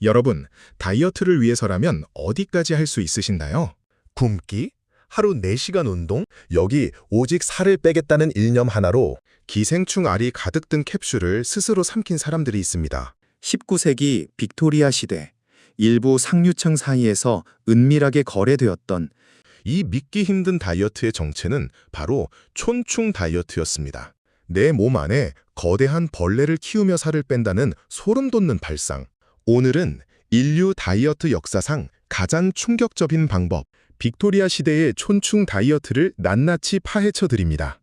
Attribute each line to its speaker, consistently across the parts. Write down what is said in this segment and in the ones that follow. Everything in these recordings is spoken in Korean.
Speaker 1: 여러분, 다이어트를 위해서라면 어디까지 할 수 있으신가요?
Speaker 2: 굶기? 하루 4시간 운동? 여기 오직 살을 빼겠다는 일념 하나로
Speaker 1: 기생충 알이 가득 든 캡슐을 스스로 삼킨 사람들이 있습니다.
Speaker 3: 19세기 빅토리아 시대, 일부 상류층 사이에서 은밀하게 거래되었던
Speaker 2: 이 믿기 힘든 다이어트의 정체는 바로 촌충 다이어트였습니다. 내 몸 안에 거대한 벌레를 키우며 살을 뺀다는 소름 돋는 발상. 오늘은 인류 다이어트 역사상 가장 충격적인 방법, 빅토리아 시대의 촌충 다이어트를 낱낱이 파헤쳐 드립니다.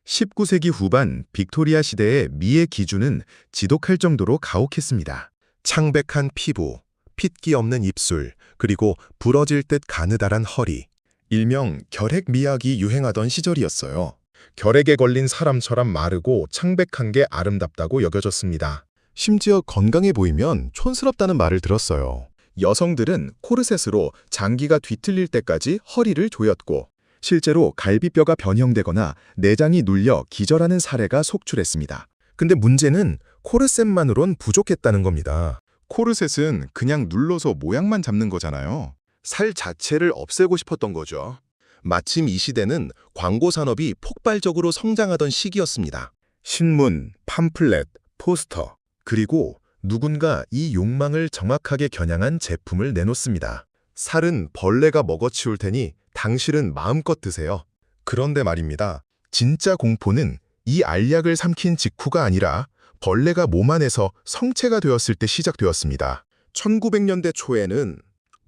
Speaker 2: 19세기 후반 빅토리아 시대의 미의 기준은 지독할 정도로 가혹했습니다. 창백한 피부, 핏기 없는 입술, 그리고 부러질 듯 가느다란 허리. 일명 결핵미약이 유행하던 시절이었어요. 결핵에 걸린 사람처럼 마르고 창백한 게 아름답다고 여겨졌습니다. 심지어 건강해 보이면 촌스럽다는 말을 들었어요. 여성들은 코르셋으로 장기가 뒤틀릴 때까지 허리를 조였고, 실제로 갈비뼈가 변형되거나 내장이 눌려 기절하는 사례가 속출했습니다. 근데 문제는 코르셋만으론 부족했다는 겁니다. 코르셋은 그냥 눌러서 모양만 잡는 거잖아요. 살 자체를 없애고 싶었던 거죠. 마침 이 시대는 광고 산업이 폭발적으로 성장하던 시기였습니다. 신문, 팜플렛, 포스터, 그리고 누군가 이 욕망을 정확하게 겨냥한 제품을 내놓습니다. 살은 벌레가 먹어치울 테니 당신은 마음껏 드세요. 그런데 말입니다. 진짜 공포는 이 알약을 삼킨 직후가 아니라 벌레가 몸 안에서 성체가 되었을 때 시작되었습니다. 1900년대 초에는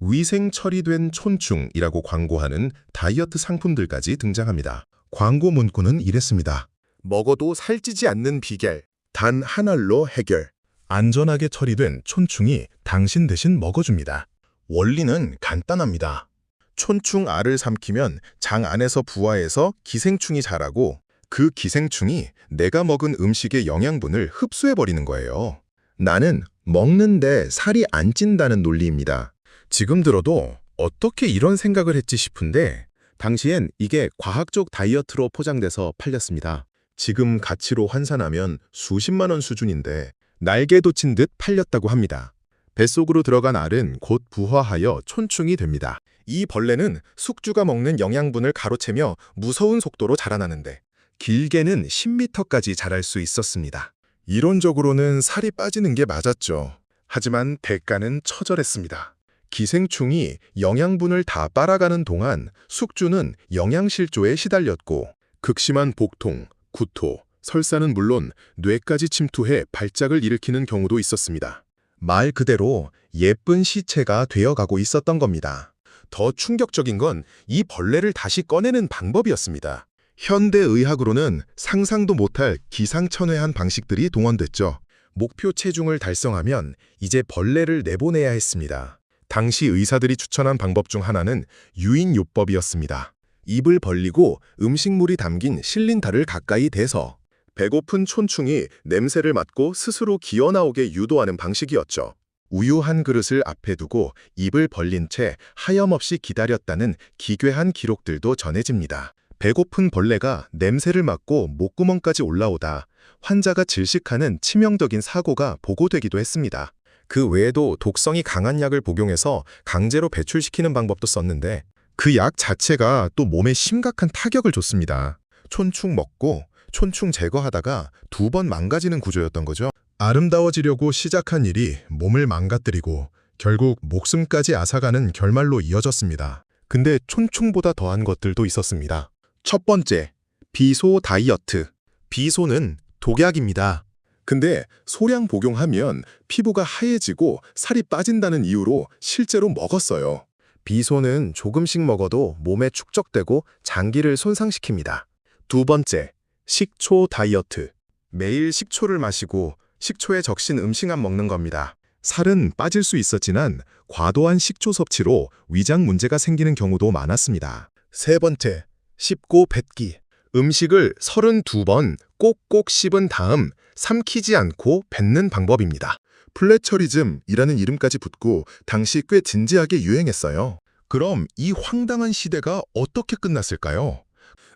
Speaker 2: 위생 처리된 촌충이라고 광고하는 다이어트 상품들까지 등장합니다. 광고 문구는 이랬습니다. 먹어도 살찌지 않는 비결, 단 한 알로 해결. 안전하게 처리된 촌충이 당신 대신 먹어줍니다. 원리는 간단합니다. 촌충 알을 삼키면 장 안에서 부화해서 기생충이 자라고, 그 기생충이 내가 먹은 음식의 영양분을 흡수해버리는 거예요. 나는 먹는데 살이 안 찐다는 논리입니다. 지금 들어도 어떻게 이런 생각을 했지 싶은데, 당시엔 이게 과학적 다이어트로 포장돼서 팔렸습니다. 지금 가치로 환산하면 수십만 원 수준인데 날개 돋친 듯 팔렸다고 합니다. 뱃속으로 들어간 알은 곧 부화하여 촌충이 됩니다. 이 벌레는 숙주가 먹는 영양분을 가로채며 무서운 속도로 자라나는데 길게는 10m까지 자랄 수 있었습니다. 이론적으로는 살이 빠지는 게 맞았죠. 하지만 대가는 처절했습니다. 기생충이 영양분을 다 빨아가는 동안 숙주는 영양실조에 시달렸고, 극심한 복통, 구토, 설사는 물론 뇌까지 침투해 발작을 일으키는 경우도 있었습니다. 말 그대로 예쁜 시체가 되어가고 있었던 겁니다. 더 충격적인 건 이 벌레를 다시 꺼내는 방법이었습니다. 현대의학으로는 상상도 못할 기상천외한 방식들이 동원됐죠. 목표 체중을 달성하면 이제 벌레를 내보내야 했습니다. 당시 의사들이 추천한 방법 중 하나는 유인요법이었습니다. 입을 벌리고 음식물이 담긴 실린더를 가까이 대서 배고픈 촌충이 냄새를 맡고 스스로 기어나오게 유도하는 방식이었죠. 우유 한 그릇을 앞에 두고 입을 벌린 채 하염없이 기다렸다는 기괴한 기록들도 전해집니다. 배고픈 벌레가 냄새를 맡고 목구멍까지 올라오다 환자가 질식하는 치명적인 사고가 보고되기도 했습니다. 그 외에도 독성이 강한 약을 복용해서 강제로 배출시키는 방법도 썼는데, 그 약 자체가 또 몸에 심각한 타격을 줬습니다. 촌충 먹고 촌충 제거하다가 2번 망가지는 구조였던 거죠. 아름다워지려고 시작한 일이 몸을 망가뜨리고 결국 목숨까지 앗아가는 결말로 이어졌습니다. 근데 촌충보다 더한 것들도 있었습니다. 첫 번째, 비소 다이어트. 비소는 독약입니다. 근데 소량 복용하면 피부가 하얘지고 살이 빠진다는 이유로 실제로 먹었어요. 비소는 조금씩 먹어도 몸에 축적되고 장기를 손상시킵니다. 두 번째, 식초 다이어트. 매일 식초를 마시고 식초에 적신 음식만 먹는 겁니다. 살은 빠질 수 있었지만 과도한 식초 섭취로 위장 문제가 생기는 경우도 많았습니다. 세 번째, 씹고 뱉기. 음식을 32번 꼭꼭 씹은 다음 삼키지 않고 뱉는 방법입니다. 플래처리즘이라는 이름까지 붙고 당시 꽤 진지하게 유행했어요. 그럼 이 황당한 시대가 어떻게 끝났을까요?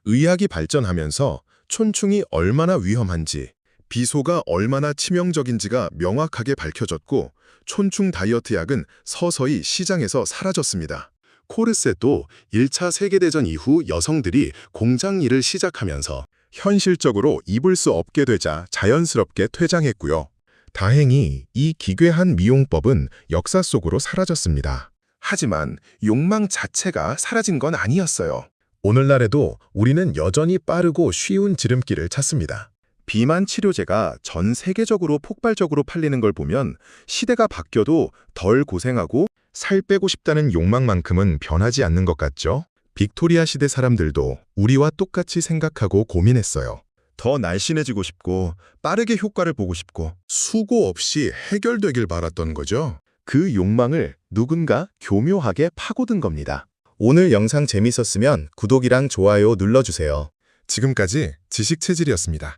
Speaker 2: 의학이 발전하면서 촌충이 얼마나 위험한지,
Speaker 1: 비소가 얼마나 치명적인지가 명확하게 밝혀졌고 촌충 다이어트 약은 서서히 시장에서 사라졌습니다.
Speaker 2: 코르셋도 1차 세계대전 이후 여성들이 공장 일을 시작하면서 현실적으로 입을 수 없게 되자 자연스럽게 퇴장했고요. 다행히 이 기괴한 미용법은 역사 속으로 사라졌습니다. 하지만 욕망 자체가 사라진 건 아니었어요. 오늘날에도 우리는 여전히 빠르고 쉬운 지름길을 찾습니다. 비만 치료제가 전 세계적으로 폭발적으로 팔리는 걸 보면 시대가 바뀌어도 덜 고생하고 살 빼고 싶다는 욕망만큼은 변하지 않는 것 같죠? 빅토리아 시대 사람들도 우리와 똑같이 생각하고 고민했어요. 더 날씬해지고 싶고 빠르게 효과를 보고 싶고 수고 없이 해결되길 바랐던 거죠. 그 욕망을 누군가 교묘하게 파고든 겁니다.
Speaker 3: 오늘 영상 재밌었으면 구독이랑 좋아요 눌러주세요.
Speaker 1: 지금까지 지식체질이었습니다.